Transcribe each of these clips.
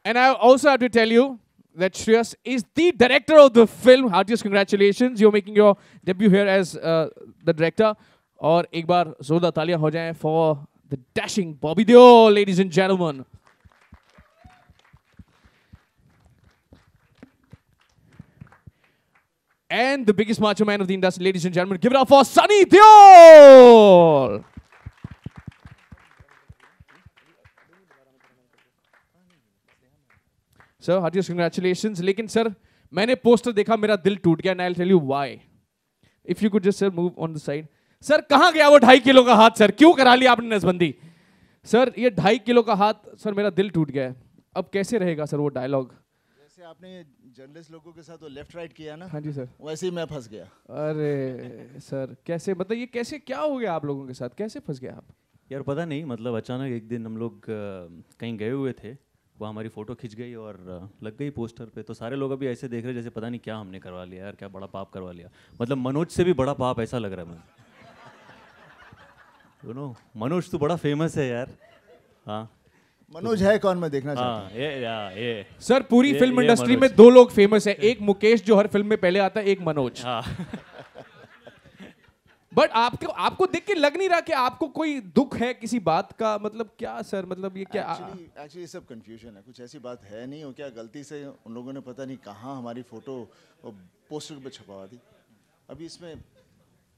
And I also have to tell you that Shreyas is the director of the film. Heartiest congratulations. You're making your debut here as the director. और एक बार जोरदार तालियां हो जाएं for the dashing Bobby Deol, ladies and gentlemen. And the biggest macho man of the industry, ladies and gentlemen, give it up for Sunny Deol. Sir, heartiest congratulations. लेकिन sir, मैंने poster देखा, मेरा दिल टूट गया. And I'll tell you why. If you could just sir move on the side. Sir, कहाँ गया वो 2.5 किलो का हाथ sir? क्यों करा लिया आपने नसबंदी? Sir, ये 2.5 किलो का हाथ sir मेरा दिल टूट गया है. अब कैसे रहेगा sir वो डायलॉग? जैसे आपने जर्नलिस्ट लोगों के साथ वो लेफ्ट राइट किया ना, हाँ जी सर, वैसे ही मैं फंस गया. अरे सर कैसे, मतलब ये कैसे, क्या हो गया आप लोगों के साथ, कैसे फंस गया आप? यार पता नहीं, मतलब अचानक एक दिन हम लोग कहीं गए हुए थे, वो हमारी फ़ोटो खिंच गई और लग गई पोस्टर पे. तो सारे लोग अभी ऐसे देख रहे जैसे पता नहीं क्या हमने करवा लिया यार, क्या बड़ा पाप करवा लिया. मतलब मनोज से भी बड़ा पाप, ऐसा लग रहा है मुझे. यू नो, मनोज तो बड़ा फेमस है यार. हाँ, मनोज है कौन, मैं देखना चाहता हूँ. ये सर पूरी फिल्म इंडस्ट्री में 2 लोग फेमस है, एक मुकेश जो हर फिल्म में पहले आता है, एक मनोज. बट आपको देख के लग नहीं रहा कि आपको कोई दुख है किसी बात का? मतलब क्या सर, मतलब ये क्या? एक्चुअली ये सब कंफ्यूजन है, कुछ ऐसी बात है नहीं. हो क्या गलती से उन लोगों ने पता नहीं कहाँ हमारी फोटो पोस्टर पे छपवा दी अभी इसमें,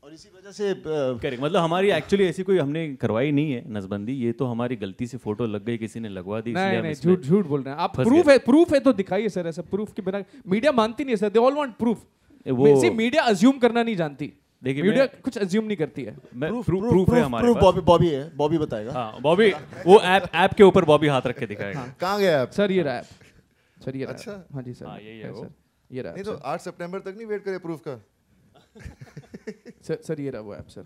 और इसी वजह से करेक्ट. मतलब हमारी एक्चुअली ऐसी कोई हमने करवाई नहीं है नसबंदी. ये तो हमारी गलती से फोटो लग गई, किसी ने लगवा दी. नहीं, झूठ बोल रहे हैं आप. प्रूफ है तो दिखाइए सर. ऐसा प्रूफ के बिना मीडिया मानती नहीं है sir. They all want proof. वो मीडिया अज्यूम करना नहीं जानती. देखिए मीडिया कुछ अज्यूम नहीं करती है. प्रूफ है हमारे पास. बॉबी है, बॉबी बताएगा. हाँ, बॉबी वो ऐप के ऊपर बॉबी हाथ रख के दिखाएगा. कहाँ गया ऐप? सर ये रहा ऐप. सर ये रहा. अच्छा, हाँ जी सर. हाँ, यही है वो. ये रहा. नहीं तो 8 सितंबर तक नहीं वेट करे प्रूफ का. सर ये रहा वो ऐप सर.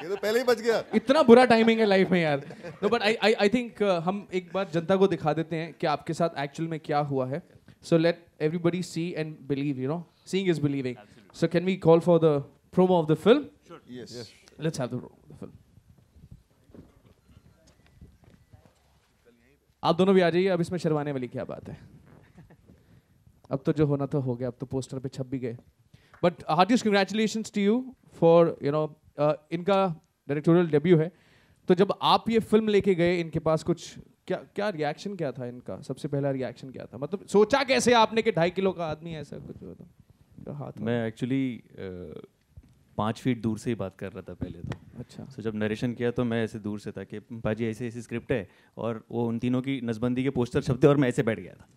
ये तो पहले ही बच गया. इतना बुरा टाइमिंग है लाइफ में यार. नो बट आई थिंक हम एक बार जनता को दिखा देते हैं कि आपके साथ एक्चुअल में क्या हुआ है. So let everybody see and believe, you know. Seeing is believing. Absolutely. So can we call for the promo of the film? Sure. Yes. Let's have the film. आप दोनों भी आ जाइए. अब इसमें शर्माने वाली क्या बात है? अब तो जो होना था हो गया. अब तो पोस्टर पे छप भी गए. But heartiest congratulations to you for, you know, इनका डायरेक्टोरियल डेब्यू है. तो जब आप ये फिल्म लेके गए, इनके पास कुछ क्या रिएक्शन क्या था इनका? सबसे पहला रिएक्शन क्या था? मतलब सोचा कैसे आपने कि 2.5 किलो का आदमी ऐसा कुछ होता तो हाथ? मैं एक्चुअली 5 फीट दूर से ही बात कर रहा था पहले तो. अच्छा. तो जब नरेशन किया तो मैं ऐसे दूर से था कि पाजी ऐसे ऐसी स्क्रिप्ट है और वो उन तीनों की नसबंदी के पोस्टर छपते और मैं ऐसे बैठ गया था.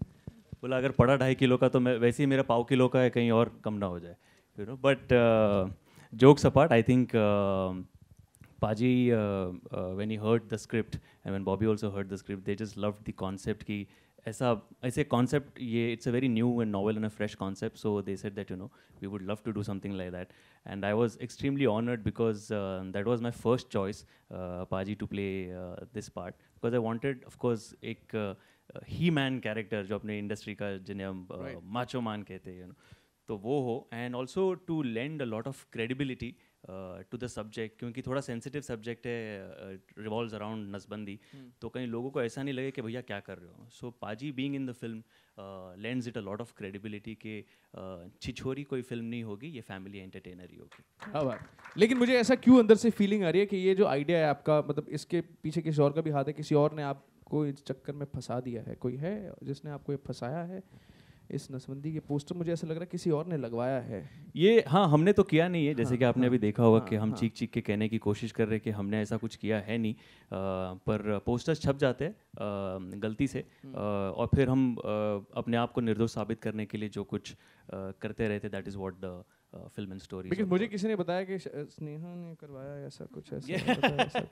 बोला अगर पड़ा 2.5 किलो का तो मैं वैसे ही मेरा 1.5 किलो का है, कहीं और कम ना हो जाए. You know, but jokes apart, I think Paji, when he heard the script and when Bobby also heard the script, they just loved the concept कि ऐसे concept, ये it's a very new and novel and a fresh concept, so they said that, you know, we would love to do something like that. And I was extremely honored because that was my first choice, Paji, to play this part, because I wanted, of course, एक he-man character जो अपने industry का जिन्हें हम macho man कहते हैं, you know, तो वो हो, and also to lend a lot of credibility to the subject, क्योंकि थोड़ा सेंसिटिव सब्जेक्ट है, रिवॉल्व्स अराउंड नसबंदी. तो कहीं लोगों को ऐसा नहीं लगे कि भैया क्या कर रहे हो. सो पाजी being in the film lends it a lot of credibility कि छिछोरी कोई फिल्म नहीं होगी, ये फैमिली एंटरटेनर ही होगी. हाँ बात. लेकिन मुझे ऐसा क्यों अंदर से फीलिंग आ रही है कि ये जो आइडिया है आपका, मतलब इसके पीछे किसी और का भी हाथ है? किसी और ने आपको इस चक्कर में फंसा दिया है? कोई है जिसने आपको ये फंसाया है? इस नसबंदी के पोस्टर मुझे ऐसा लग रहा है किसी और ने लगवाया है ये. हाँ, हमने तो किया नहीं है, जैसे कि आपने अभी देखा होगा कि हम चीख चीख के कहने की कोशिश कर रहे हैं कि हमने ऐसा कुछ किया है नहीं. पर पोस्टर्स छप जाते हैं गलती से, और फिर हम अपने आप को निर्दोष साबित करने के लिए जो कुछ करते रहते, that is what the film and story. लेकिन मुझे किसी ने बताया कि स्नेहा ने करवाया ऐसा कुछ, ऐसा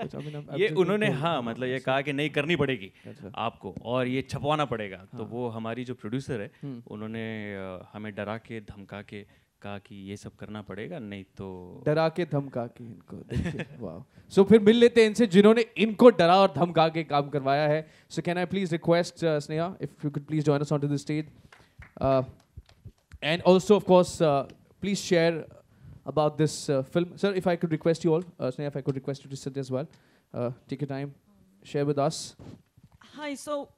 कुछ. ये उन्होंने, हाँ, मतलब ये कहा कि नहीं करनी पड़ेगी आपको और ये छपवाना पड़ेगा. तो वो हमारी जो प्रोड्यूसर है उन्होंने हमें डरा के धमका के कहा कि ये सब करना पड़ेगा, नहीं तो डरा के धमका के इनको. देखिए वाह. सो फिर मिल लेते हैं इनसे जिन्होंने इनको डरा और धमका के काम करवाया है. So can I please request Sneha if you could please join us on to the stage, and also of course please share about this film. Sir, if I could request you all, Sneha, if I could request you to sit as well. Take your time. share with us. Hi, so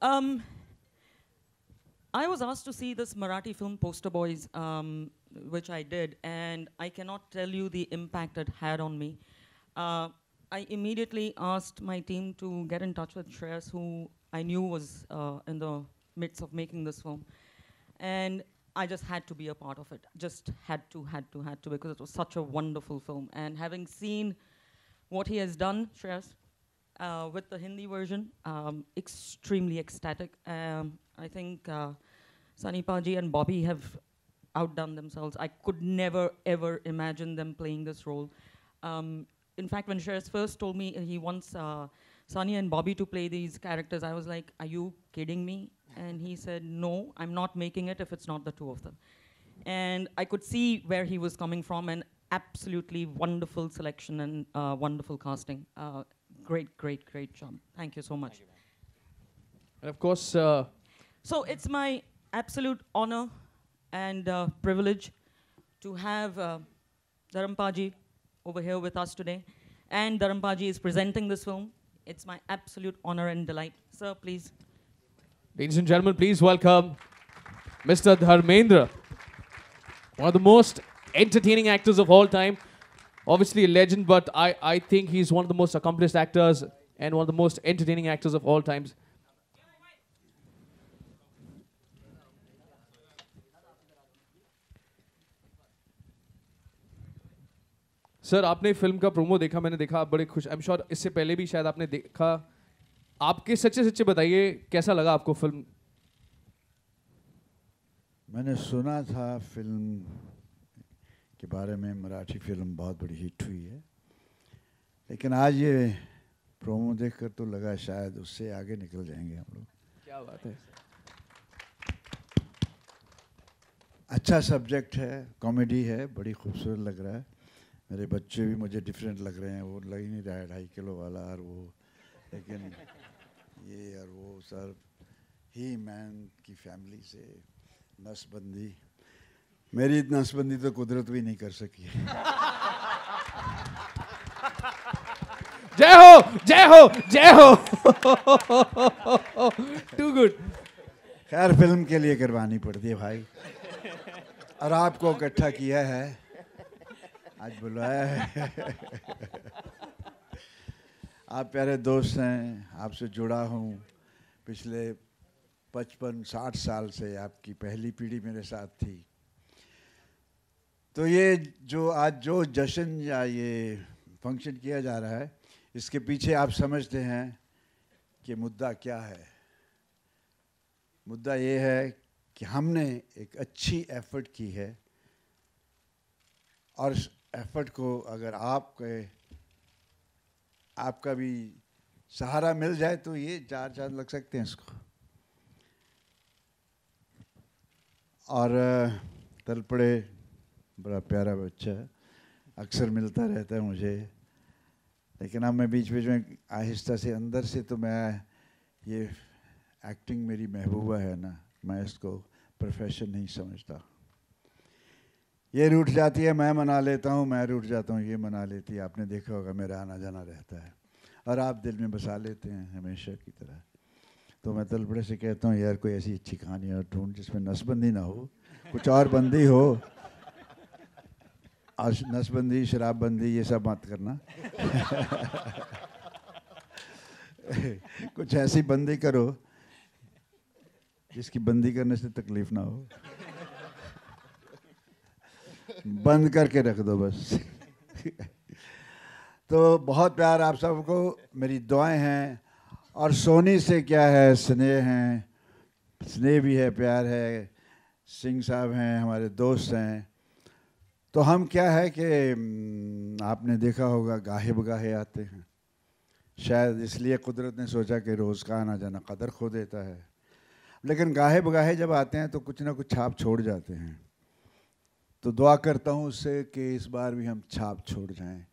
I was asked to see this Marathi film Poster Boys, which I did, and I cannot tell you the impact it had on me. I immediately asked my team to get in touch with Shreyas, who I knew was in the midst of making this film. And I just had to be a part of it. Just had to, because it was such a wonderful film. And having seen what he has done, Shreyas, with the Hindi version, extremely ecstatic. I think Sunny Paji and Bobby have outdone themselves. I could never, ever imagine them playing this role. In fact, when Shreyas first told me he wants Sunny and Bobby to play these characters, I was like, are you kidding me? And he said, no, I'm not making it if it's not the two of them. And I could see where he was coming from, and absolutely wonderful selection and wonderful casting. Great, great, great job. Thank you so much. And of course, So it's my absolute honor and privilege to have Dharampaji over here with us today. And Dharampaji is presenting this film. It's my absolute honor and delight. Sir, please. ladies and gentlemen, please welcome Mr. Dharmendra, one of the most entertaining actors of all time. Obviously a legend, but I think he's one of the most accomplished actors and one of the most entertaining actors of all times. Sir आपने film का promo देखा, मैंने देखा, आप बड़े खुश, I am sure इससे पहले भी शायद आपने देखा. आपके सच्चे सच्चे बताइए कैसा लगा आपको फिल्म? मैंने सुना था फिल्म के बारे में, मराठी फिल्म बहुत बड़ी हिट हुई है, लेकिन आज ये प्रोमो देखकर तो लगा शायद उससे आगे निकल जाएंगे हम लोग. क्या बात है. अच्छा सब्जेक्ट है, कॉमेडी है, बड़ी खूबसूरत लग रहा है. मेरे बच्चे भी मुझे डिफरेंट लग रहे हैं, वो लग ही नहीं रहा है 2.5 किलो वाला और वो, लेकिन ये और वो सर ही मैन की फैमिली से नसबंदी. मेरी नसबंदी तो कुदरत भी नहीं कर सकी. जय हो, जय हो, जय हो. To good. खैर फिल्म के लिए कुर्बानी पड़ती है भाई, और आपको इकट्ठा किया है, आज बुलाया है. आप प्यारे दोस्त हैं, आपसे जुड़ा हूँ पिछले 55-60 साल से. आपकी पहली पीढ़ी मेरे साथ थी. तो ये जो आज जो जश्न या ये फंक्शन किया जा रहा है, इसके पीछे आप समझते हैं कि मुद्दा क्या है. मुद्दा ये है कि हमने एक अच्छी एफर्ट की है, और इस एफर्ट को अगर आपका भी सहारा मिल जाए तो ये 4 चांद लग सकते हैं इसको. और तलपड़े बड़ा प्यारा बच्चा है, अक्सर मिलता रहता है मुझे, लेकिन अब मैं बीच बीच में आहिस्ता से अंदर से, तो मैं ये एक्टिंग मेरी महबूबा है ना, मैं इसको प्रोफेशन नहीं समझता. ये रूठ जाती है, मैं मना लेता हूँ, मैं रूठ जाता हूँ, ये मना लेती है. आपने देखा होगा मेरा आना जाना रहता है, और आप दिल में बसा लेते हैं हमेशा की तरह. तो मैं तलपड़े से कहता हूँ यार कोई ऐसी अच्छी कहानी और ढूंढ जिसमें नसबंदी ना हो, कुछ और बंदी हो. और नसबंदी, शराबबंदी ये सब मत करना. कुछ ऐसी बंदी करो जिसकी बंदी करने से तकलीफ ना हो. बंद करके रख दो बस. तो बहुत प्यार आप सबको, मेरी दुआएं हैं. और सोनी से क्या है, स्नेह हैं, स्नेह भी है, प्यार है. सिंह साहब हैं, हमारे दोस्त हैं. तो हम क्या है कि आपने देखा होगा गाहे बगाहे आते हैं, शायद इसलिए कुदरत ने सोचा कि रोज़ का आना जाना कदर खो देता है. लेकिन गाहे बगाहे जब आते हैं तो कुछ ना कुछ छाप छोड़ जाते हैं. तो दुआ करता हूँ उससे कि इस बार भी हम छाप छोड़ जाएं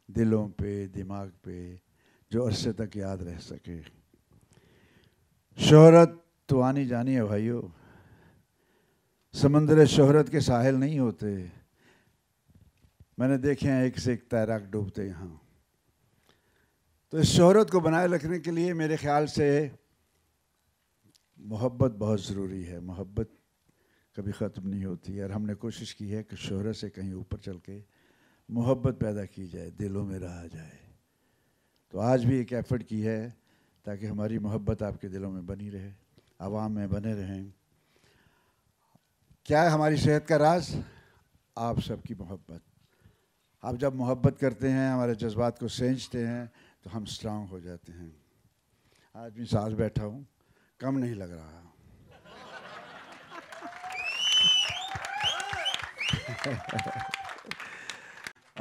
दिलों पे, दिमाग पे, जो अरसे तक याद रह सके. शोहरत तो आनी जानी है भाइयों, समंदर शोहरत के साहिल नहीं होते. मैंने देखे हैं एक से एक तैराक डूबते यहाँ. तो इस शोहरत को बनाए रखने के लिए मेरे ख्याल से मोहब्बत बहुत ज़रूरी है। मोहब्बत कभी ख़त्म नहीं होती और हमने कोशिश की है कि शोहरत से कहीं ऊपर चल के मोहब्बत पैदा की जाए, दिलों में रहा जाए। तो आज भी एक एफ़र्ट की है ताकि हमारी मोहब्बत आपके दिलों में बनी रहे, आवाम में बने रहें। क्या है हमारी सेहत का राज? आप सबकी मोहब्बत। आप जब मोहब्बत करते हैं, हमारे जज्बात को सेंचते हैं, तो हम स्ट्रांग हो जाते हैं। आज भी साथ बैठा हूँ, कम नहीं लग रहा।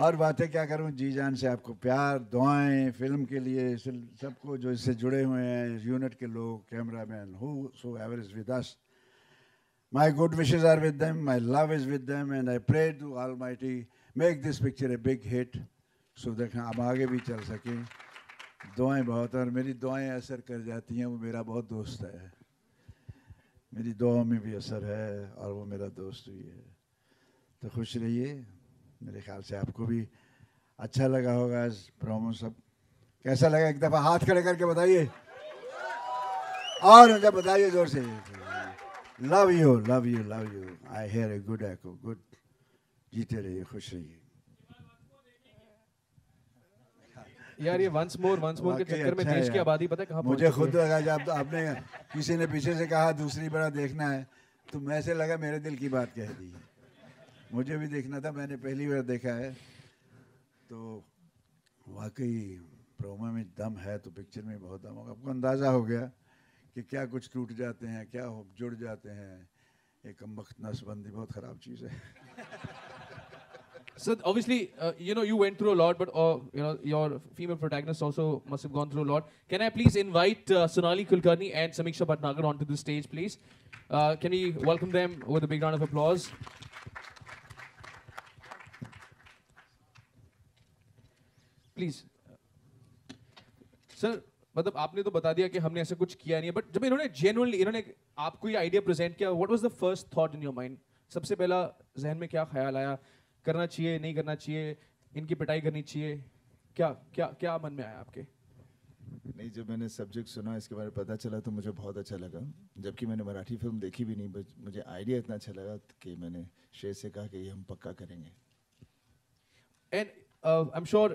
और बातें क्या करूं, जी जान से आपको प्यार, दुआएं फिल्म के लिए, सबको जो इससे जुड़े हुए हैं, यूनिट के लोग, cameraman, who so ever is with us, my good wishes are with them, my love is with them, and I pray to almighty make this picture a big hit so that हम आगे भी चल सकें। दुआएं बहुत, और मेरी दुआएं असर कर जाती हैं। वो मेरा बहुत दोस्त है, मेरी दुआओं में भी असर है और वो मेरा दोस्त भी है। तो खुश रहिए। मेरे ख्याल से आपको भी अच्छा लगा होगा आज प्रोमो। सब कैसा लगा? एक दफ़ा हाथ खड़े करके बताइए, और जब बताइए जोर से। Love you, love you, love you. I hear a good echo, good. जीते रहिए, खुश रहिए। यार ये वंस मोर के चक्कर में अच्छा देश की है। आबादी पता है कहाँ पहुंच मुझे चुकी खुद है? लगा जब आपने किसी ने पीछे से कहा दूसरी बार देखना है, तो मैं से लगा मेरे दिल की बात कह दी। मुझे भी देखना था, मैंने पहली बार देखा है। तो वाकई प्रोमो में दम है, तो पिक्चर में बहुत दम होगा। आपको अंदाज़ा हो गया कि क्या कुछ टूट जाते हैं, क्या जुड़ जाते हैं। एक कमबख्त नसबंदी बहुत ख़राब चीज़ है। So obviously, you went through a lot, but your female protagonist also must have gone through a lot. Can I please invite Sonali Kulkarni and Samiksha Bhatnagar onto the stage, please? Can we welcome them with a big round of applause? Please. Sir, मतलब आपने तो बता दिया कि हमने ऐसा कुछ किया नहीं है, बट जब इन्होंने आपको ये आइडिया प्रेजेंट किया, what was the first thought in your mind? सबसे पहला जहन में क्या ख्याल आया? करना चाहिए, नहीं करना चाहिए, इनकी पिटाई करनी चाहिए, क्या क्या क्या मन में आया आपके? नहीं, जब मैंने सब्जेक्ट सुना, इसके बारे में पता चला, तो मुझे बहुत अच्छा लगा। जबकि मैंने मराठी फिल्म देखी भी नहीं, बट मुझे आइडिया इतना अच्छा लगा कि मैंने शेर से कहा कि ये हम पक्का करेंगे। And I'm sure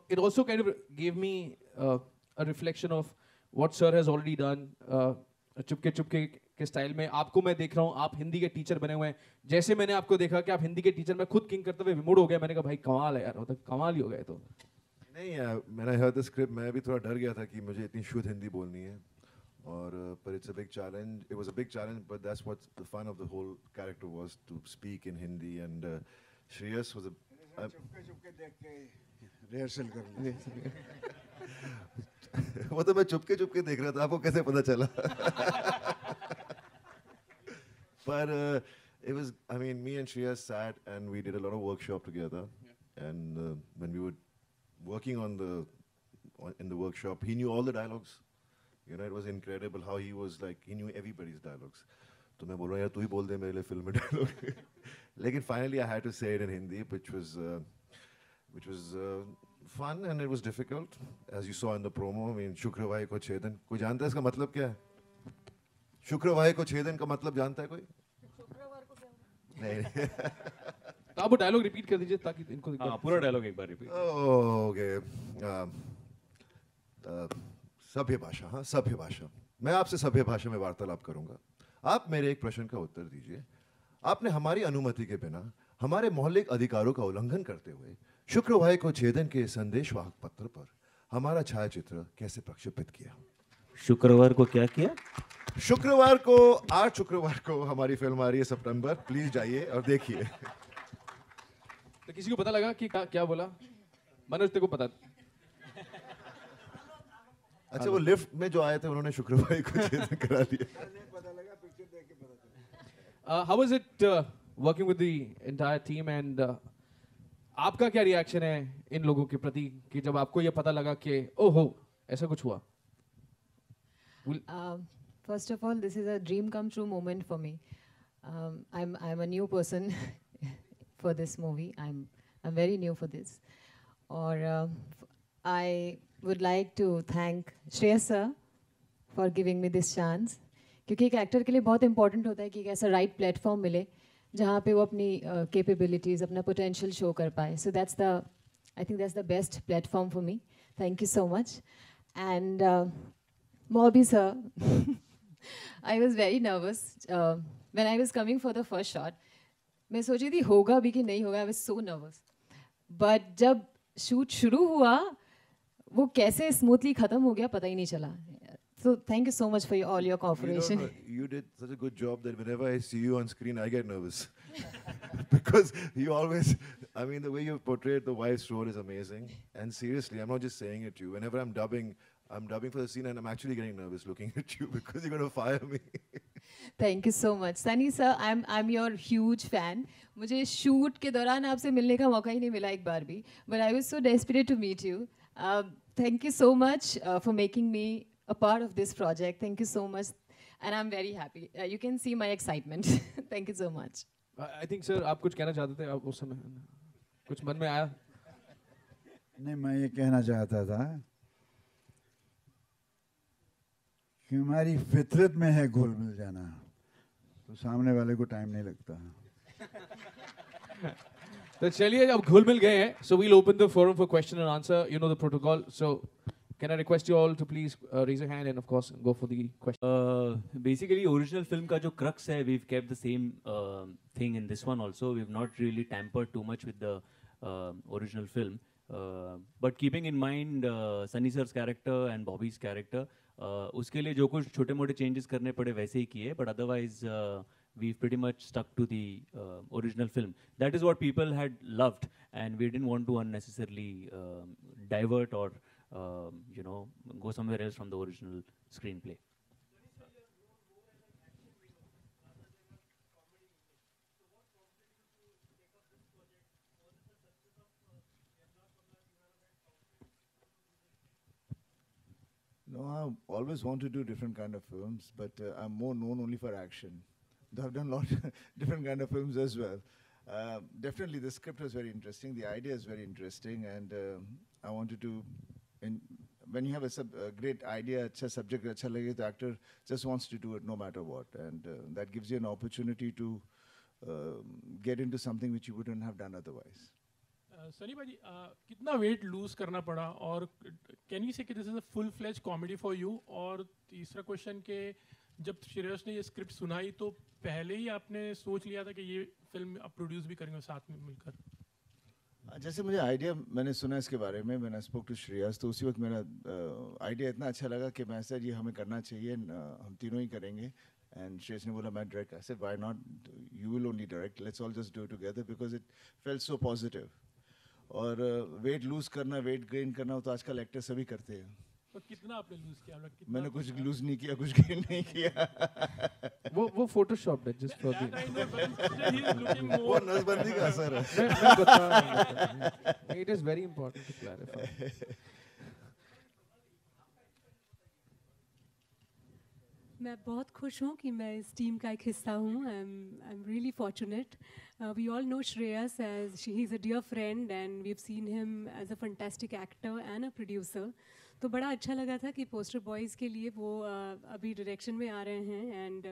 it also kind of gave me a reflection of what sir has already done. Chupke Chupke के स्टाइल में आपको मैं देख रहा हूँ, आप हिंदी के टीचर बने हुए हैं। जैसे मैंने आपको देखा कि आप हिंदी के टीचर, मैं खुद किंग करते हुए विमूढ़ हो गया। मैंने कहा भाई कमाल है यार, मतलब कमाल ही हो गए। तो नहीं, मैंने हर्ड द स्क्रिप्ट, मैं भी थोड़ा डर गया था कि मुझे इतनी शुद्ध हिंदी बोलनी है, और पर it's a big challenge, it was a big challenge, but that's what the fun of the whole character was, to speak in Hindi. And Shreyas was चुपके देख के रिहर्सल कर ली। वो तो मैं चुपके चुपके देख रहा था, आपको कैसे पता चला? But it was, I mean, me and Shreya sat and we did a lot of workshop together. Yeah. And when we were working in the workshop, he knew all the dialogues. It was incredible how he was like, he knew everybody's dialogues. तो मैं बोल रहा हूँ यार तू ही बोल दे मेरे लिए फिल्म में dialogue. लेकिन finally I had to say it in Hindi, which was fun, and it was difficult, as you saw in the promo. I mean, शुक्रवार को छेदन, कोई जानता है इसका मतलब क्या है? शुक्रवार को छेदन का मतलब जानता है कोई? नहीं। तो आप वो डायलॉग रिपीट कर दीजिए ताकि इनको हाँ, पूरा डायलॉग एक बार रिपीट। ओके। सभ्य भाषा, हाँ सभ्य भाषा। मैं आपसे सभ्य भाषा में वार्तालाप करूंगा। आप मेरे एक प्रश्न का उत्तर दीजिए। आपने हमारी अनुमति के बिना हमारे मौलिक अधिकारों का उल्लंघन करते हुए शुक्रवार को छेदन के संदेशवाहक पत्र पर हमारा छायाचित्र कैसे प्रक्षेपित किया? शुक्रवार को क्या किया? शुक्रवार को, 8 शुक्रवार को हमारी फिल्म आ रही है सितंबर, प्लीज जाइए और देखिए। तो किसी को पता लगा कि क्या बोला? मनोज तेरे को पता? अच्छा, वो लिफ्ट में जो आए थे उन्होंने शुक्रवार को छेदन करा दिया। How was it working with the entire team, and आपका क्या रिएक्शन है इन लोगों के प्रति कि जब आपको ये पता लगा कि ओहो ऐसा कुछ हुआ? First of all, this is a dream come true moment for me. I'm a new person for this movie. I'm very new for this. और I would like to thank Shreyas sir for giving me this chance. क्योंकि एक actor के लिए बहुत important होता है कि एक ऐसा राइट प्लेटफॉर्म मिले जहाँ पे वो अपनी कैपेबिलिटीज़ अपना पोटेंशियल शो कर पाए. So that's the I think that's the best platform for me. Thank you so much. And Bobby sir, I was very nervous when I was coming for the first shot. मैं सोची थी होगा भी कि नहीं होगा. I was so nervous. But जब shoot शुरू हुआ वो कैसे स्मूथली ख़त्म हो गया पता ही नहीं चला. So thank you so much for all your cooperation. You did such a good job that whenever I see you on screen, I get nervous. Because you always, I mean, the way you portrayed the wife's role is amazing. And seriously, I'm not just saying it to you. Whenever I'm dubbing for the scene and I'm actually getting nervous looking at you because you're going to fire me. Thank you so much. Sunny sir, I'm your huge fan. मुझे shoot के दौरान आपसे मिलने का मौका ही नहीं मिला एक बार भी. But I was so desperate to meet you. Thank you so much for making me a part of this project. Thank you so much. And I'm very happy. You can see my excitement. Thank you so much. I think sir आप कुछ कहना चाहते थे आप उस समय कुछ मन में आया? नहीं, मैं ये कहना चाहता था कि हमारी फितरत में है घुल मिल जाना, तो सामने वाले को टाइम नहीं लगता. तो चलिए अब घुल मिल गए हैं. So we'll open the forum for question and answer. You know the protocol. So can I request you all to please raise your hand and of course go for the question. Basically original film का जो crux है, we've kept the same thing in this one also. We've not really tampered too much with the original film. But keeping in mind Sunny sir's character and Bobby's character, उसके लिए जो कुछ छोटे मोटे changes करने पड़े वैसे ही किए. But otherwise we've pretty much stuck to the original film. That is what people had loved, and we didn't want to unnecessarily divert or go somewhere else from the original screenplay. No, I always want to do different kind of films, but I'm more known only for action. Though I've done a lot of different kind of films as well. Definitely the script was very interesting, the idea is very interesting, and I wanted to, when you have a great idea, अच्छा subject अच्छा लगे, the actor just wants to do it no matter what, and that gives you an opportunity to get into something which you wouldn't have done otherwise. Sunny भाजी कितना weight lose करना पड़ा और can you say कि this is a full fledge comedy for you? और तीसरा question के जब श्रेयस ने ये स्क्रिप्ट सुनाई तो पहले ही आपने सोच लिया था कि ये फिल्म आप प्रोड्यूस भी करेंगे साथ में मिलकर? जैसे मुझे आइडिया मैंने सुना इसके बारे में, मैंने स्पोक टू श्रेयस, तो उसी वक्त मेरा आइडिया इतना अच्छा लगा कि मैं सर ये हमें करना चाहिए, हम तीनों ही करेंगे. And Shreyas ने बोला मैं direct. I said why not? You will only direct. Let's all just do it together because it felt so positive. और वेट लूज करना, वेट गेन करना तो आजकल एक्टर सभी करते हैं. तो कितना आपने लूज किया? मैंने कुछ लूज नहीं किया, कुछ गेन नहीं किया. वो फोटोशॉप है जस्ट फॉर द वो नसबंदी का असर है. मैं बता, it is very important to clarify. मैं बहुत खुश हूँ कि मैं इस टीम का एक हिस्सा हूँ. I am really fortunate. We all know Shreyas as he is a dear friend and we have seen him as a fantastic actor and a producer. तो बड़ा अच्छा लगा था कि पोस्टर बॉयज़ के लिए वो अभी डायरेक्शन में आ रहे हैं, and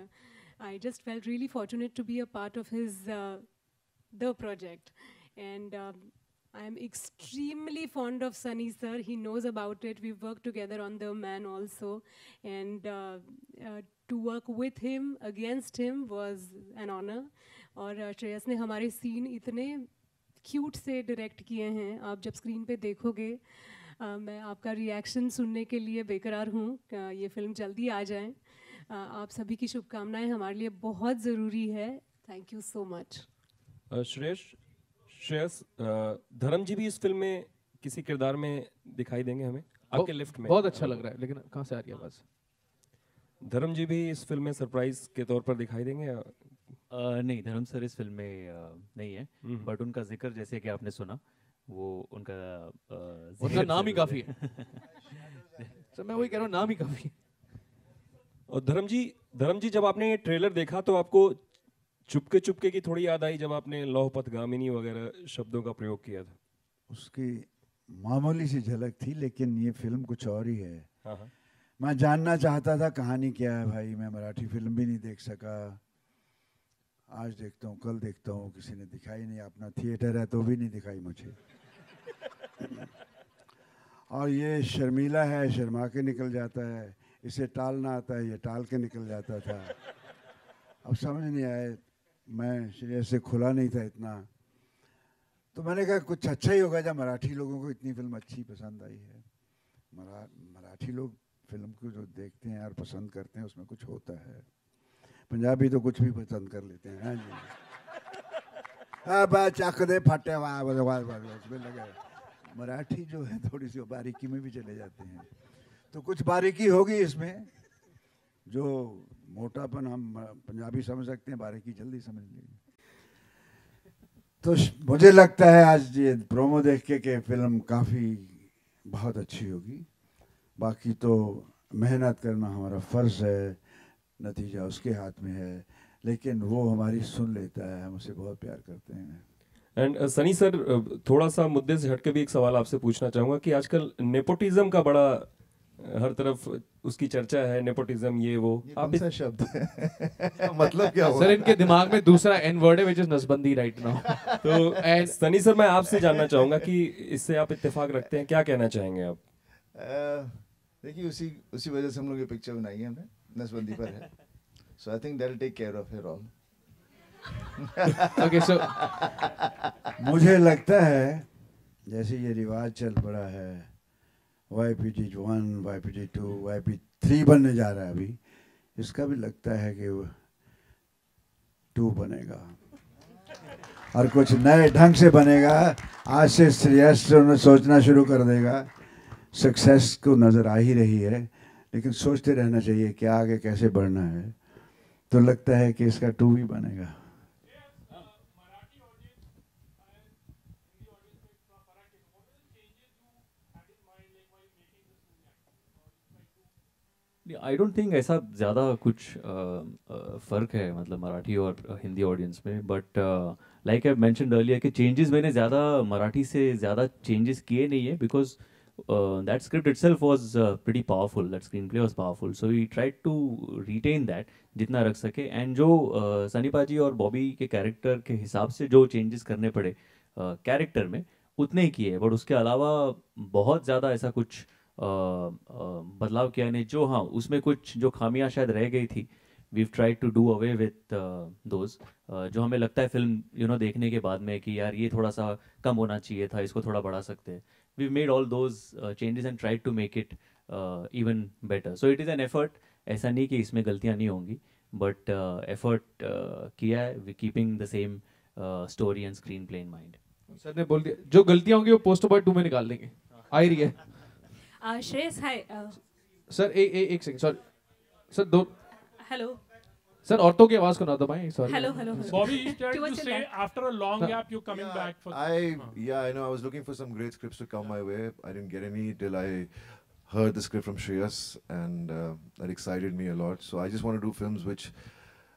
I just felt really fortunate to be a part of his the project. एंड I am extremely fond of Sunny sir. He knows about it. We've worked together on The Man also, and to work with him, against him was an honor. और श्रेयस ने हमारे scene इतने cute से direct किए हैं. आप जब screen पे देखोगे, मैं आपका रिएक्शन सुनने के लिए बेकरार हूँ. ये फिल्म जल्दी आ जाए. आप सभी की शुभकामनाएं हमारे लिए बहुत ज़रूरी है. Thank you so much. Shreyas, धर्म जी भी इस फिल्म में किसी किरदार में दिखाई देंगे हमें आपके लिफ्ट में? बहुत अच्छा लग रहा है, लेकिन कहाँ से आ रही है आवाज़? धर्म जी भी इस फिल्म में सरप्राइज के तौर पर दिखाई देंगे या? नहीं, धर्म सर इस फिल्म में नहीं है, बट उनका जिक्र जैसे कि आपने सुना, वो उनका नाम ही काफ़ी है. तो मैं वही कह रहा हूँ, नाम ही काफ़ी है. और धर्म जी जब आपने ये ट्रेलर देखा तो आपको चुपके की थोड़ी याद आई जब आपने लौह पथ गामिनी वगैरह शब्दों का प्रयोग किया था? उसकी मामूली सी झलक थी, लेकिन ये फिल्म कुछ और ही है। हाँ हाँ। मैं जानना चाहता था कहानी क्या है भाई, मैं मराठी फिल्म भी नहीं देख सका, आज देखता हूँ कल देखता हूँ, किसी ने दिखाई नहीं, अपना थिएटर है तो भी नहीं दिखाई मुझे। और ये शर्मीला है, शर्मा के निकल जाता है, इसे टालना आता है, ये टाल के निकल जाता था। अब समझ नहीं आए, मैं श्रेयस से खुला नहीं था इतना, तो मैंने कहा कुछ अच्छा ही होगा जब मराठी लोगों को इतनी फिल्म अच्छी पसंद आई है। मराठी लोग फिल्म को जो देखते हैं और पसंद करते हैं उसमें कुछ होता है। पंजाबी तो कुछ भी पसंद कर लेते हैं। हाँ जी, हाँ चक दे फटे उसमें लगे। मराठी जो है थोड़ी सी बारीकी में भी चले जाते हैं, तो कुछ बारीकी होगी इसमें, जो मोटापन हम पंजाबी समझ सकते हैं, बारीकी जल्दी समझ लेंगे। तो मुझे लगता है आज ये प्रोमो देख के फिल्म काफ़ी बहुत अच्छी होगी। बाकी तो मेहनत करना हमारा फ़र्ज़ है, नतीजा उसके हाथ में है, लेकिन वो हमारी सुन लेता है, हम उसे बहुत प्यार करते हैं। एंड सनी सर, थोड़ा सा मुद्दे से हटके भी एक सवाल आपसे पूछना चाहूँगा कि आजकल नेपोटिज्म का बड़ा हर तरफ उसकी चर्चा है, नेपोटिज्म ये वो, आप इस शब्द मतलब क्या हुआ? सर इनके दिमाग में दूसरा एन वर्ड है, व्हिच इज नसबंदी राइट नाउ। तो एंड सनी सर, मैं आपसे जानना चाहूँगा कि इससे आप इत्तेफाक रखते हैं, क्या कहना चाहेंगे आप? देखिए उसी वजह से हम लोग ये पिक्चर बनाई है, हमने नसबंदी पर है। So I think that will take care of it all. Okay so मुझे लगता है जैसे ये रिवाज चल पड़ा है, YPG1, YPG2, YP3 बनने जा रहा है अभी, इसका भी लगता है कि 2 बनेगा और कुछ नए ढंग से बनेगा। आज से श्रेयस सोचना शुरू कर देगा। सक्सेस को नज़र आ ही रही है, लेकिन सोचते रहना चाहिए कि आगे कैसे बढ़ना है, तो लगता है कि इसका 2 भी बनेगा। आई डोंट थिंक ऐसा ज़्यादा कुछ फ़र्क है मतलब मराठी और हिंदी ऑडियंस में, but like I mentioned earlier कि चेंजेस मैंने ज़्यादा मराठी से ज़्यादा चेंजेस किए नहीं है, because that script itself was pretty powerful, that screenplay was powerful, so we tried to retain that जितना रख सके। एंड जो सनी पाजी और बॉबी के कैरेक्टर के हिसाब से जो चेंजेस करने पड़े कैरेक्टर में, उतने ही किए, बट उसके अलावा बहुत ज़्यादा ऐसा कुछ बदलाव किया नहीं। जो हाँ, उसमें कुछ जो खामियां शायद रह गई थी, we tried to do away with those, जो हमें लगता है फिल्म देखने के बाद में कि यार ये थोड़ा सा कम होना चाहिए था, इसको थोड़ा बढ़ा सकते हैं। We made all those changes and tried to make it even better. So it is an effort, ऐसा नहीं कि इसमें गलतियाँ नहीं होंगी, बट एफर्ट किया है, we keeping the same story and screenplay in mind. Sir ने बोल दिया जो गलतियां होंगी वो पोस्टर बॉय 2 में निकाल देंगे। आ ही रही है। श्रेयस, हाय। सर एक second, sorry sir, 2 hello sir, औरतों की आवाज को ना दबाएं, sorry. Hello Bobby is trying to say after a long gap you're coming back for I know I was looking for some great scripts to come my way. I didn't get any till I heard the script from Shreyas, and that excited me a lot. So I just want to do films which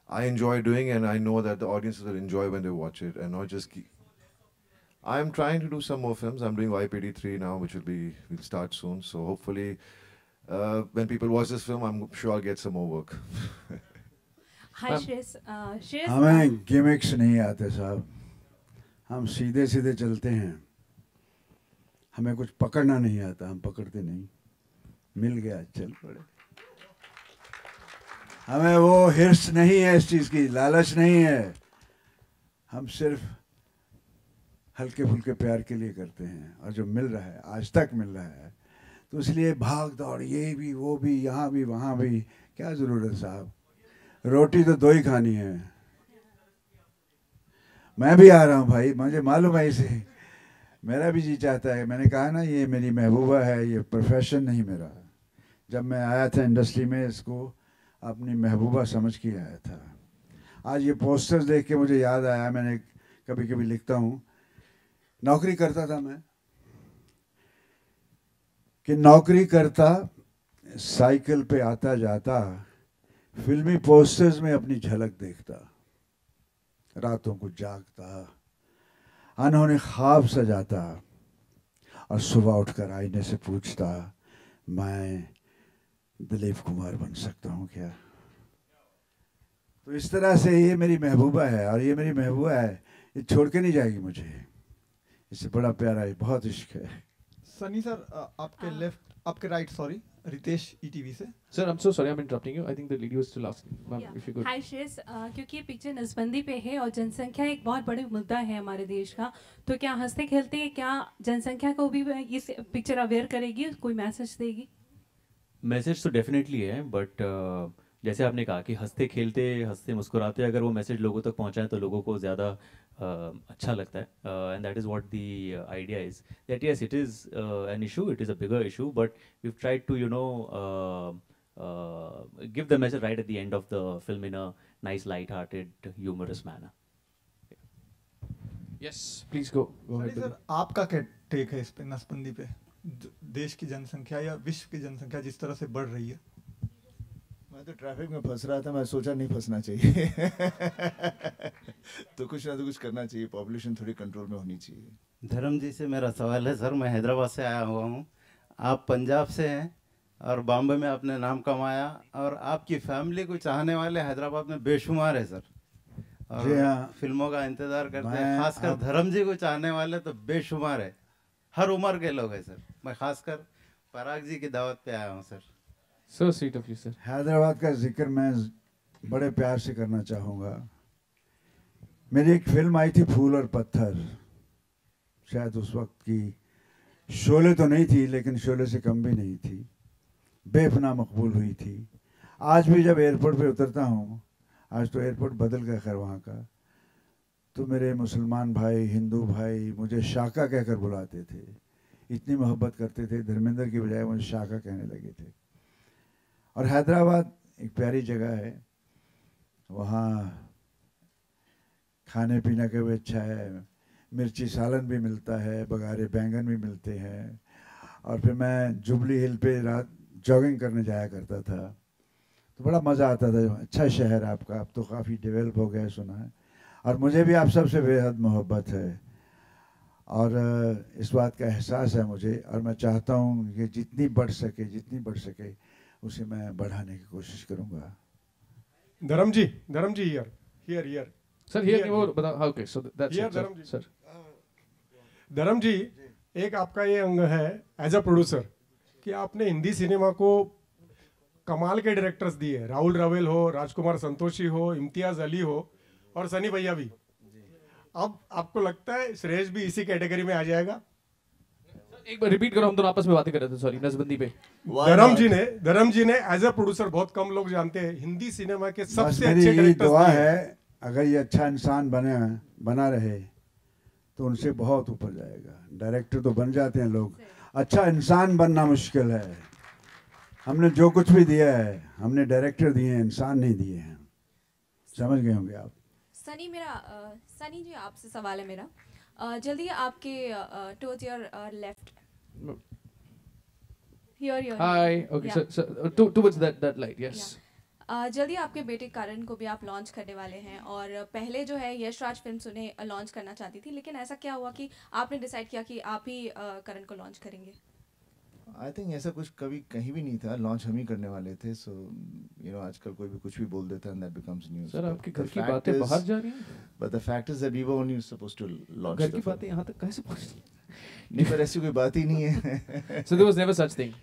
I enjoy doing, and I know that the audiences will enjoy when they watch it, and not just I'm trying to do some more films. I'm doing YPD3 now, which will start soon. So hopefully, when people watch this film, I'm sure I'll get some more work. हाय श्रेयस। श्रेयस, हमें gimmicks नहीं आते साहब, हम सीधे सीधे चलते हैं, हमें कुछ पकड़ना नहीं आता, हम पकड़ते नहीं, मिल गया चल पड़े। हमें वो हिर्स नहीं है, इस चीज़ की लालच नहीं है, हम सिर्फ हल्के फुल्के प्यार के लिए करते हैं, और जो मिल रहा है आज तक मिल रहा है, तो इसलिए भाग दौड़, ये भी वो भी, यहाँ भी वहाँ भी, क्या ज़रूरत है साहब, रोटी तो 2 ही खानी है। मैं भी आ रहा हूँ भाई, मुझे मालूम है इसे, मेरा भी जी चाहता है। मैंने कहा ना, ये मेरी महबूबा है, ये प्रोफेशन नहीं मेरा। जब मैं आया था इंडस्ट्री में, इसको अपनी महबूबा समझ के आया था। आज ये पोस्टर्स देख के मुझे याद आया, मैंने कभी कभी लिखता हूँ, नौकरी करता था मैं, कि नौकरी करता, साइकिल पे आता जाता, फिल्मी पोस्टर्स में अपनी झलक देखता, रातों को जागता, अनहोने ख्वाब सजाता, और सुबह उठकर आईने से पूछता, मैं दिलीप कुमार बन सकता हूँ क्या? तो इस तरह से ये मेरी महबूबा है, और ये मेरी महबूबा है, ये छोड़ के नहीं जाएगी मुझे। इससे बड़ा प्यारा है, बहुत इश्क है। सनी सर, आपके राइट, सॉरी, रितेश ईटीवी से। Sir, I'm so sorry I'm interrupting you. I think the lady was still asking. Ma'am, if you could. हाय श्रेयस, क्योंकि ये पिक्चर नसबंदी पे है और जनसंख्या एक बहुत बड़ा मुद्दा है हमारे देश का, तो क्या हंसते खेलते क्या जनसंख्या को भी ये पिक्चर अवेयर करेगी, कोई मैसेज देगी? मैसेज तो डेफिनेटली है, बट जैसे आपने कहा कि हंसते खेलते हंसते मुस्कुराते अगर वो मैसेज लोगों तक पहुंचाएं तो लोगों को ज़्यादा अच्छा लगता है, and that is what the idea is that yes it is an issue, it is a bigger issue, but we tried to give the message right at the end of the film in a nice light-hearted humorous manner. Yes, please go ahead. Sir, आपका क्या take है इस पे, नसबंदी पे? देश की जनसंख्या या विश्व की जनसंख्या जिस तरह से बढ़ रही है। मैं तो ट्रैफिक में फंस रहा था, मैं सोचा नहीं फंसना चाहिए तो कुछ ना तो कुछ करना चाहिए, पॉपुलेशन थोड़ी कंट्रोल में होनी चाहिए। धर्म जी से मेरा सवाल है सर, मैं हैदराबाद से आया हुआ हूँ, आप पंजाब से हैं और बॉम्बे में आपने नाम कमाया, और आपकी फैमिली को चाहने वाले हैदराबाद में बेशुमार है सर, और फिल्मों का इंतजार करते हैं, खासकर धर्म जी को चाहने वाले तो बेशुमार है, हर उम्र के लोग हैं सर। मैं खासकर पराग जी की दावत पे आया हूँ sir. So sweet of you, sir. Hyderabad का जिक्र मैं बड़े प्यार से करना चाहूँगा। मेरी एक फिल्म आई थी फूल और पत्थर, शायद उस वक्त की शोले तो नहीं थी, लेकिन शोले से कम भी नहीं थी, बेपनाह मकबूल हुई थी। आज भी जब एयरपोर्ट पे उतरता हूँ, आज तो एयरपोर्ट बदल गया खैर वहाँ का, तो मेरे मुसलमान भाई, हिंदू भाई मुझे शाका कहकर बुलाते थे, इतनी मोहब्बत करते थे, धर्मेंद्र की बजाय मुझे शाका कहने लगे थे। और हैदराबाद एक प्यारी जगह है, वहाँ खाने पीने का भी अच्छा है, मिर्ची सालन भी मिलता है, बघारे बैंगन भी मिलते हैं, और फिर मैं जुबली हिल पे रात जॉगिंग करने जाया करता था, तो बड़ा मज़ा आता था। अच्छा शहर आपका, अब तो काफ़ी डेवलप हो गया है सुना है, और मुझे भी आप सबसे बेहद मोहब्बत है, और इस बात का एहसास है मुझे, और मैं चाहता हूँ कि जितनी बढ़ सके उसे मैं बढ़ाने की कोशिश करूँगा। धर्म जी हियर Sir, here नहीं, वो बता। हाँ, okay, so that's Here, it, sir. धर्म जी। Sir. धर्म जी, एक आपका ये अंग है एज अ प्रोड्यूसर कि आपने हिंदी सिनेमा को कमाल के डायरेक्टर्स दिए, राहुल रवेल हो, राजकुमार संतोषी हो, इम्तियाज अली हो और सनी भैया भी। अब आपको लगता है श्रेयस भी इसी कैटेगरी में आ जाएगा? एक बार रिपीट करो, हम दोनों आपस में बातें कर रहे थे, सॉरी, नसबंदी पे। धर्म जी ने एज अ प्रोड्यूसर, बहुत कम लोग जानते हैं, हिंदी सिनेमा के सबसे अच्छे मेरी डायरेक्टर्स दुआ दिए। है, अगर ये अच्छा इंसान बना रहे तो उनसे बहुत ऊपर जाएगा। डायरेक्टर तो बन जाते हैं लोग, अच्छा इंसान बनना मुश्किल है। हमने जो कुछ भी दिया है, हमने डायरेक्टर दिए हैं, इंसान नहीं दिए हैं। समझ गए होंगे आप। सनी जी, आपसे सवाल है मेरा, जल्दी आपके towards your left, here Hi, okay, so towards that light, yes. जल्दी आपके बेटे करण को भी आप लॉन्च करने वाले हैं, और पहले जो है यशराज फिल्म्स उन्हें लॉन्च करना चाहती थी, लेकिन ऐसा क्या हुआ कि आपने डिसाइड किया कि आप ही करण को लॉन्च करेंगे? आई थिंक ऐसा कुछ कभी कहीं भी नहीं था, लॉन्च हम ही करने वाले थे। सो आजकल कोई भी कुछ भी बोल देता है, and that becomes news. Sir, आपके घर की बातें बाहर जा रही हैं? But the fact is that we were only supposed to launch. घर की बातें यहाँ तक कैसे पहुँची? नहीं, पर ऐसी कोई बात ही नहीं है। So there was never such thing.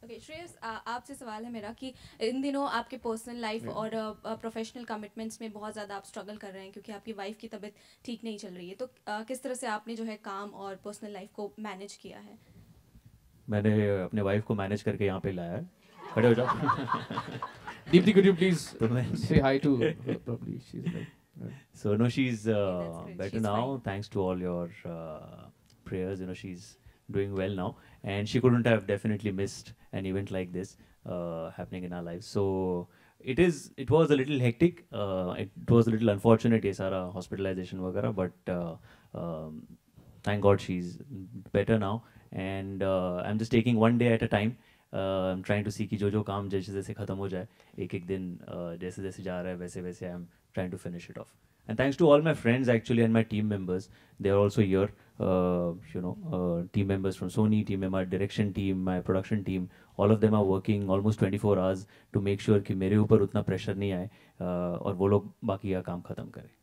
Okay, Shreyas, आपसे सवाल है मेरा कि इन दिनों आपके पर्सनल लाइफ और प्रोफेशनल कमिटमेंट्स में बहुत ज़्यादा आप स्ट्रगल कर रहे हैं, क्योंकि आपकी वाइफ की तबीयत ठीक नहीं चल रही है, तो किस तरह से आपने जो है काम और पर्सनल लाइफ को मैनेज किया है? मैंने अपने वाइफ को मैनेज करके यहाँ पे लाया है। खड़े हो जाओ। Deepti, could you please say hi to her? Probably she's like. So no, she's better She's now, fine. thanks to all your prayers. She's doing well now, and she couldn't have definitely missed an event like this happening in our lives. So it was a little hectic. It was a little unfortunate, ये सारा hospitalization वगैरह, but thank God she's better now, and I'm just taking one day at a time. Trying to see कि जो काम जैसे जैसे ख़त्म हो जाए एक एक दिन जैसे जैसे जा रहा है वैसे वैसे I am trying to finish it off. And thanks to all my friends actually and my team members. They are also here, team members from Sony, team member direction team, my production team. All of them are working almost 24 hours to make sure कि मेरे ऊपर उतना pressure नहीं आए और वो लोग बाकी का काम ख़त्म करें.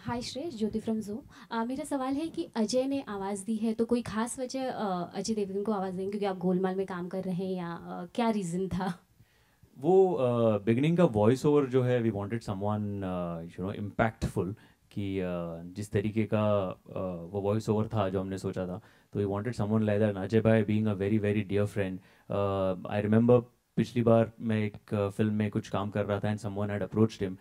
हाय श्रेयस, ज्योति फ्रॉम ज़ूम. मेरा सवाल है कि अजय ने आवाज़ दी है तो कोई खास वजह अजय देवगन को आवाज़ देंगे क्योंकि आप गोलमाल में काम कर रहे हैं या क्या रीज़न था? वो बिगनिंग का वॉइस ओवर जो है वी वांटेड समवन इम्पैक्टफुल कि जिस तरीके का वो वॉइस ओवर था जो हमने सोचा था, तो we wanted someone like that. Ajay भाई being a very very dear friend, I remember पिछली बार मैं एक फिल्म में कुछ काम कर रहा था and someone had approached him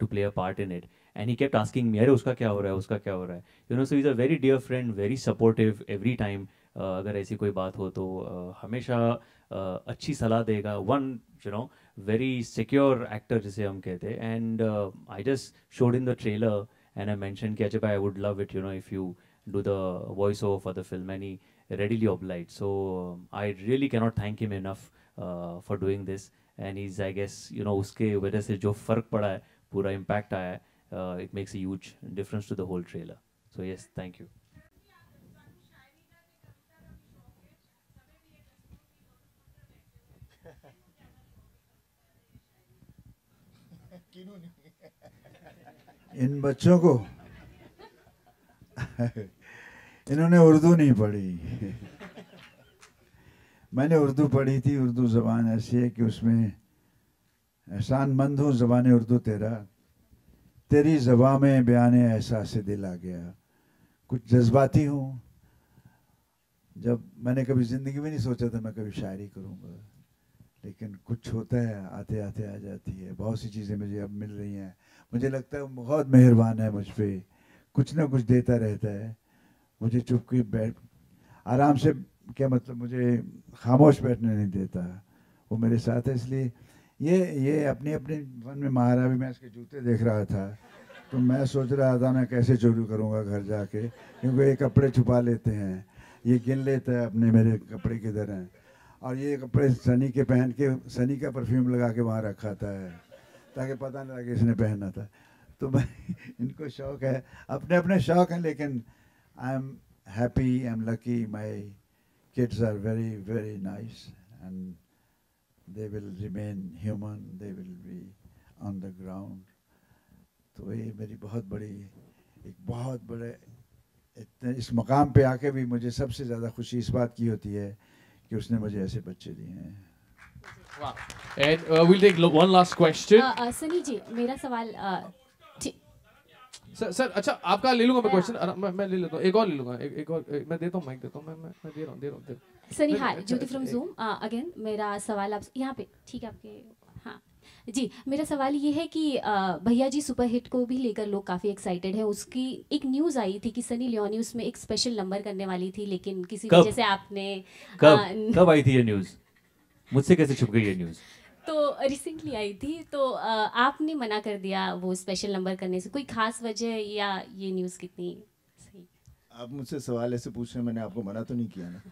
to play a part in it and he kept asking me, अरे उसका क्या हो रहा है, उसका क्या हो रहा है, so is a very dear friend, very supportive every time. अगर ऐसी कोई बात हो तो हमेशा अच्छी सलाह देगा. वन very secure actor जिसे हम कहते हैं. And I just showed in the trailer and I mentioned कि Ajay bhai, I would love it if you do the voiceover for the film, and he readily obliged. So I really cannot thank him enough for doing this. And he's, I guess, उसके वजह से जो फ़र्क पड़ा है, पूरा impact आया है, it makes a huge difference to the whole trailer. So yes, thank you. इन बच्चों को इन्होंने उर्दू नहीं पढ़ी. मैंने उर्दू पढ़ी थी. उर्दू ज़बान ऐसी है कि उसमें एहसानमंद हूँ ज़बान उर्दू तेरा, तेरी ज़बान में बयाने एहसास दिल आ गया. कुछ जज्बाती हूँ. जब मैंने कभी ज़िंदगी में नहीं सोचा था मैं कभी शायरी करूँगा, लेकिन कुछ होता है, आते आते आ जाती है. बहुत सी चीज़ें मुझे अब मिल रही हैं. मुझे लगता है बहुत मेहरबान है मुझ पे, कुछ ना कुछ देता रहता है. मुझे चुप के बैठ आराम से, क्या मतलब, मुझे खामोश बैठने नहीं देता. वो मेरे साथ है. इसलिए ये अपनी अपनी मन में मारा. भी मैं इसके जूते देख रहा था तो मैं सोच रहा था मैं कैसे चोरी करूँगा घर जाके, क्योंकि ये कपड़े छुपा लेते हैं, ये गिन लेता है अपने मेरे कपड़े किधर हैं, और ये कपड़े सनी के पहन के सनी का परफ्यूम लगा के वहाँ रखा था ताकि पता नहीं लगे इसने पहना था. तो मैं इनको शौक़ है, अपने अपने शौक़ हैं, लेकिन I am happy, I am lucky. My kids are very very nice and they will remain human, they will be on the ground. तो ये मेरी बहुत बड़े इतने इस मकाम पे आके भी मुझे सबसे ज़्यादा खुशी इस बात की होती है कि उसने मुझे ऐसे बच्चे दिए हैं. Wow. And we'll take one last question. Sunny जी, मेरा सवाल सर अच्छा आपका ले लूंगा मैं क्वेश्चन. मैं ले लेता हूँ, एक और ले लूंगा. एक और मैं देता हूँ, माइक देता हूँ. मैं दे रहा हूँ. सनी, हाय, ज्योति फ्रॉम ज़ूम. अगेन मेरा सवाल आप यहाँ पे, ठीक है आपके, हाँ जी. मेरा सवाल ये है कि भैया जी सुपर हिट को भी लेकर लोग काफ़ी एक्साइटेड हैं. उसकी एक न्यूज़ आई थी कि सनी लियोनी उसमें एक स्पेशल नंबर करने वाली थी, लेकिन किसी वजह से आपने कब आई थी ये न्यूज़? मुझसे कैसे छुप गई ये न्यूज़? तो रिसेंटली आई थी, तो आपने मना कर दिया वो स्पेशल नंबर करने से. कोई खास वजह या ये न्यूज़ कितनी सही? आप मुझसे सवाल ऐसे पूछ रहे हैं, मैंने आपको मना तो नहीं किया ना.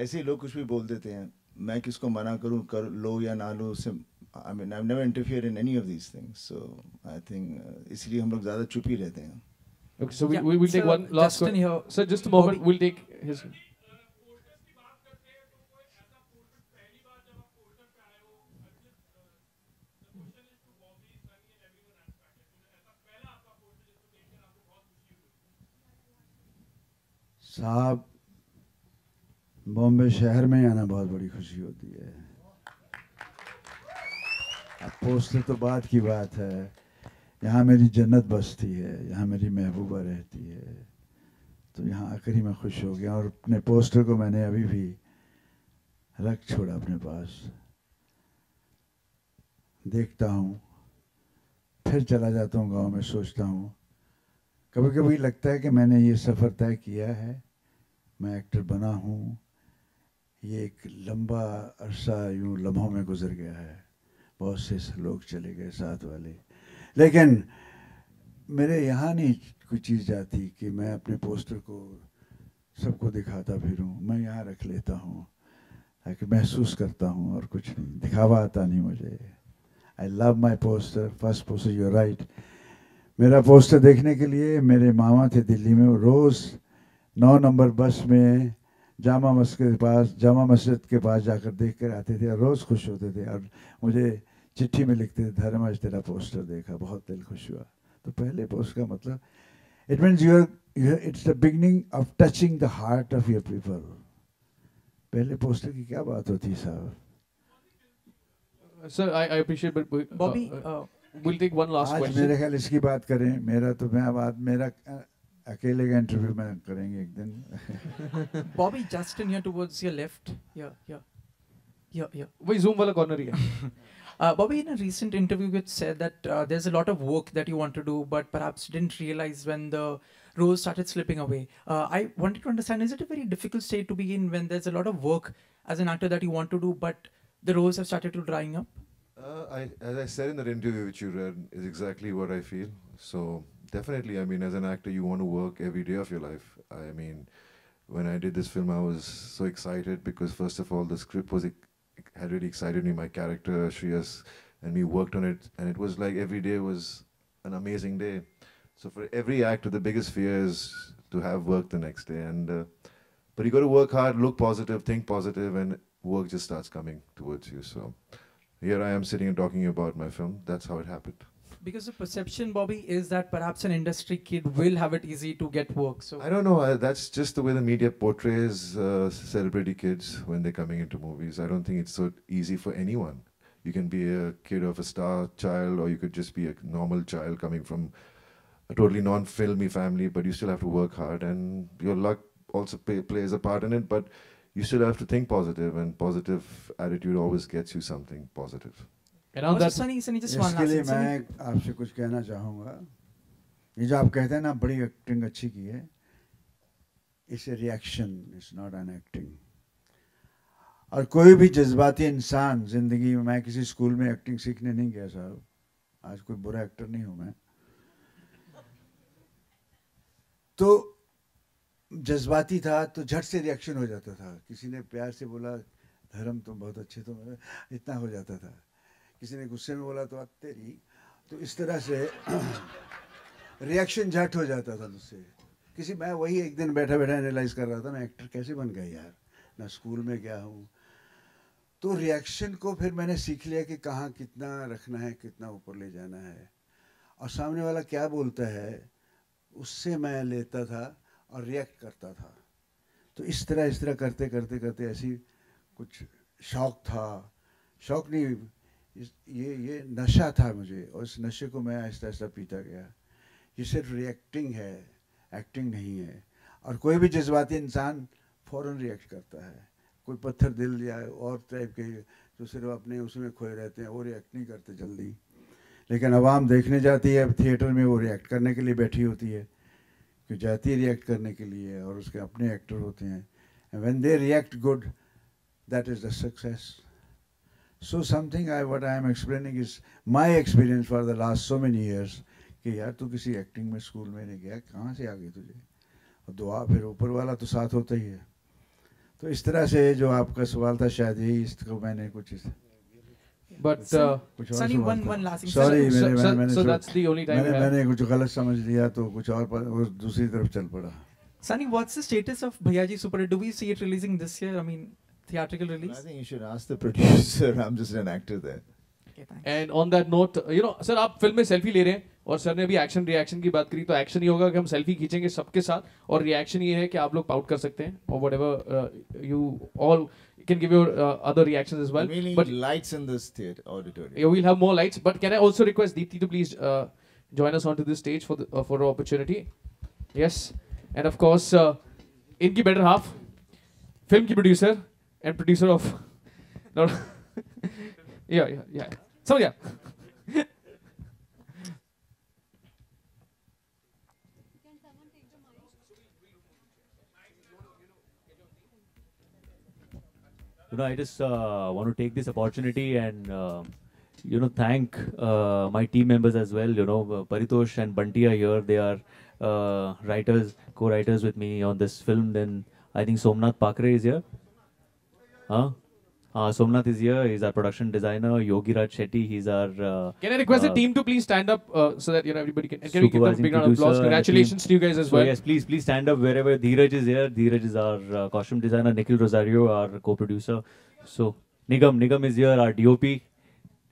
ऐसे लोग कुछ भी बोल देते हैं, मैं किसको मना करूं, कर लो या ना लो, उससे I mean I never interfere in any of these things. So I think इसलिए हम लोग ज़्यादा चुप ही रहते हैं. Okay, so we will take one last question. Sir, just a moment, we'll take his. साहब, बॉम्बे शहर में आना बहुत बड़ी खुशी होती है. अब पोस्टर तो बात की बात है. यहाँ मेरी जन्नत बसती है, यहाँ मेरी महबूबा रहती है. तो यहाँ आकर ही मैं खुश हो गया, और अपने पोस्टर को मैंने अभी भी रख छोड़ा अपने पास. देखता हूँ, फिर चला जाता हूँ गांव में. सोचता हूँ, कभी कभी लगता है कि मैंने ये सफ़र तय किया है, मैं एक्टर बना हूँ. ये एक लंबा अरसा यूँ लम्हों में गुजर गया है. बहुत से लोग चले गए साथ वाले, लेकिन मेरे यहाँ नहीं कोई चीज़ जाती कि मैं अपने पोस्टर को सबको दिखाता फिरूं. मैं यहाँ रख लेता हूँ. कि महसूस करता हूँ और कुछ नहीं, दिखावा आता नहीं मुझे. I love my poster, first poster. You right. मेरा पोस्टर देखने के लिए मेरे मामा थे दिल्ली में, वो रोज़ 9 नंबर बस में जामा मस्जिद के पास जाकर देख कर आते थे और रोज़ खुश होते थे और मुझे चिट्ठी में लिखते थे, धर्म आज तेरा पोस्टर देखा, बहुत दिल खुश हुआ. तो पहले पोस्ट का मतलब it means it's the beginning of touching the heart of your people. पहले पोस्टर की क्या बात होती है साहब. Sir, I appreciate, but Bobby, we'll take one last आज question. मेरे ख्याल इसकी बात करें. मेरा तो मैं बात मेरा अकेले का इंटरव्यू में करेंगे एक दिन. Bobby, Justin here towards your left. Yeah. वही zoom वाला corner ही है. Bobby, in a recent interview, you said that there's a lot of work that you want to do, but perhaps didn't realize when the roles started slipping away. I wanted to understand, is it a very difficult state to be in when there's a lot of work as an actor that you want to do, but the roles have started to drying up? As I said in that interview which you read, is exactly what I feel. So definitely, I mean, as an actor, you want to work every day of your life. I mean, when I did this film, I was so excited because first of all, the script had really excited me. My character, Shreyas, and we worked on it, and it was like every day was an amazing day. So for every actor, the biggest fear is to have work the next day. And but you got to work hard, look positive, think positive, and work just starts coming towards you. So here I am sitting and talking about my film. That's how it happened. Because the perception, Bobby, is that perhaps an industry kid will have it easy to get work. So I don't know. That's just the way the media portrays celebrity kids when they're coming into movies. I don't think it's so easy for anyone. You can be a kid of a star child, or you could just be a normal child coming from a totally non-filmy family, but you still have to work hard, and your luck also plays a part in it, but you still have to think positive, and positive attitude always gets you something positive. Sunny, just one इसके last लिए thing. Sunny, मैं आपसे कुछ कहना चाहूँगा. ये जो आप कहते हैं ना बड़ी एक्टिंग अच्छी की है, it's a reaction, it's not an acting. और कोई भी जज्बाती इंसान जिंदगी में, मैं किसी स्कूल में एक्टिंग सीखने नहीं गया साहब, आज कोई बुरा एक्टर नहीं हूँ मैं. तो जज्बाती था तो झट से रिएक्शन हो जाता था. किसी ने प्यार से बोला धर्म तुम बहुत अच्छे, तो इतना हो जाता था. किसी ने गुस्से में बोला तो तेरी, तो इस तरह से रिएक्शन झट हो जाता था मुझसे. मैं वही एक दिन बैठा बैठा एनालाइज कर रहा था, मैं एक्टर कैसे बन गया यार, ना स्कूल में गया हूँ. तो रिएक्शन को फिर मैंने सीख लिया कि कहाँ कितना रखना है, कितना ऊपर ले जाना है, और सामने वाला क्या बोलता है उससे मैं लेता था और रिएक्ट करता था. तो इस तरह करते करते करते ऐसी कुछ शौक था, शौक नहीं, ये नशा था मुझे, और इस नशे को मैं आहिस्ता आहिस्ता पीता गया. ये सिर्फ रिएक्टिंग है, एक्टिंग नहीं है. और कोई भी जज्बाती इंसान फ़ौरन रिएक्ट करता है. कोई पत्थर दिल या और टाइप के जो सिर्फ अपने उसमें खोए रहते हैं, वो रिएक्ट नहीं करते जल्दी. लेकिन आवाम देखने जाती है थिएटर में, वो रिएक्ट करने के लिए बैठी होती है, कि जाती है रिएक्ट करने के लिए, और उसके अपने एक्टर होते हैं. And when they react good, that is the success. So something what I am explaining is my experience for the last so many years, कि यार तू किसी एक्टिंग में स्कूल में नहीं गया, कहाँ से आ गई तुझे, और दुआ फिर ऊपर वाला तो साथ होता ही है. तो इस तरह से जो आपका सवाल था शायद यही, इसको मैंने कुछ But Sunny, one last thing. Sorry, so that's the only time मैंने कुछ गलत समझ लिया तो कुछ और वो दूसरी तरफ चल पड़ा. Sunny, what's the status of Bhaiyaji Super Hit? Do we see it releasing this year? I mean, theatrical release? I think you should ask the producer. I'm just an actor there. And on that note, sir आप film में selfie ले रहे हैं, और sir ने अभी action reaction की बात करी, तो एक्शन ये होगा कि हम सेल्फी खींचेंगे सबके साथ, और रिएक्शन ये है कि आप लोग पाउट कर सकते हैं, और whatever you all can give your other reactions as well. We need But lights in this theater auditorium. yeah, we'll have more lights. But can I also request Deepthi to please join us onto this stage for the opportunity? Yes, and of course, इनकी better half, film की producer and producer of, no, yeah. So yeah. I just want to take this opportunity and thank my team members as well. Paritosh and Bunty are here. They are co-writers with me on this film. Then I think Somnath Pakre is here. Somnath is here. He's our production designer. Yogi Raj Shetty. He's our. Can I request the team to please stand up so that everybody can? And can we give them a big round of applause? Congratulations to you guys as so well. Yes, please stand up wherever. Dheeraj is here. Dheeraj is our costume designer. Nikhil Rosario, our co-producer. So Nigam is here. Our DOP.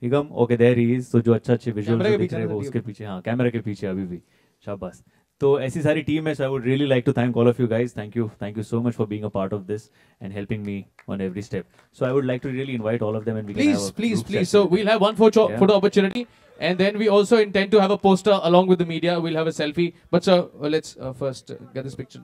Nigam, okay, there he is. So जो अच्छे visuals दिख रहे हैं वो उसके पीछे, हाँ, camera के पीछे अभी भी, शाबाश. तो ऐसी सारी टीम है. So I would really like to thank all of you guys. Thank you so much for being a part of this and helping me on every step. So I would like to really invite all of them and we can have a Please. session. So we'll have one photo opportunity, and then we also intend to have a poster along with the media. We'll have a selfie. But sir, let's first get this picture.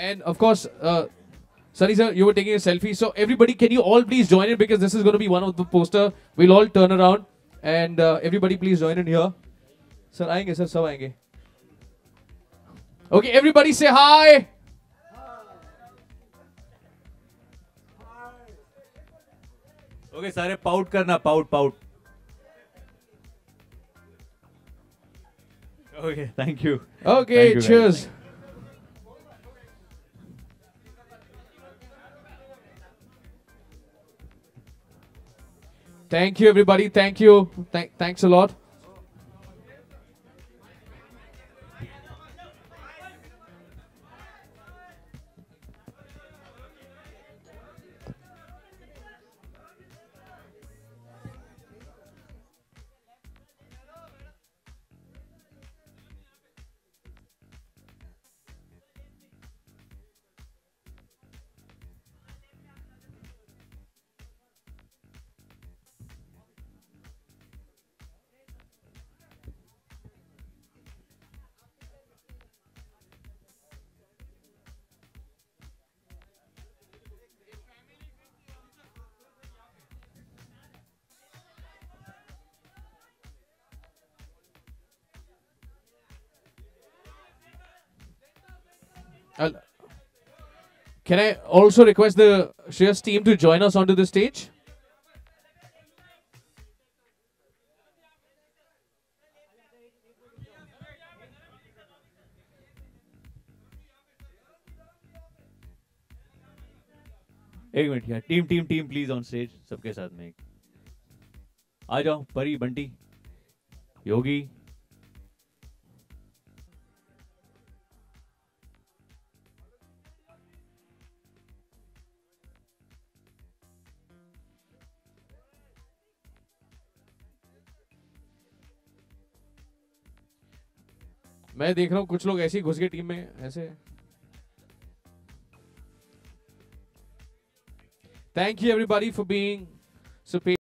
And of course, Sunny sir, you were taking a selfie. So everybody, can you all please join in, because this is going to be one of the poster. We'll all turn around and everybody please join in here. Sir, आएंगे sir, सब आएंगे. Okay, everybody say hi. Okay, सारे pout करना, pout. Okay, thank you. Okay, Thank you, cheers. guys. Thank you, everybody. Thank you. Thanks a lot. Can I also request the Shreyas team to join us onto the stage? एक minute यार, team please on stage सबके साथ में. आ जाओ, परी, बंटी, योगी. मैं देख रहा हूँ कुछ लोग ऐसे ही घुस गए टीम में ऐसे. Thank you everybody for being so patient.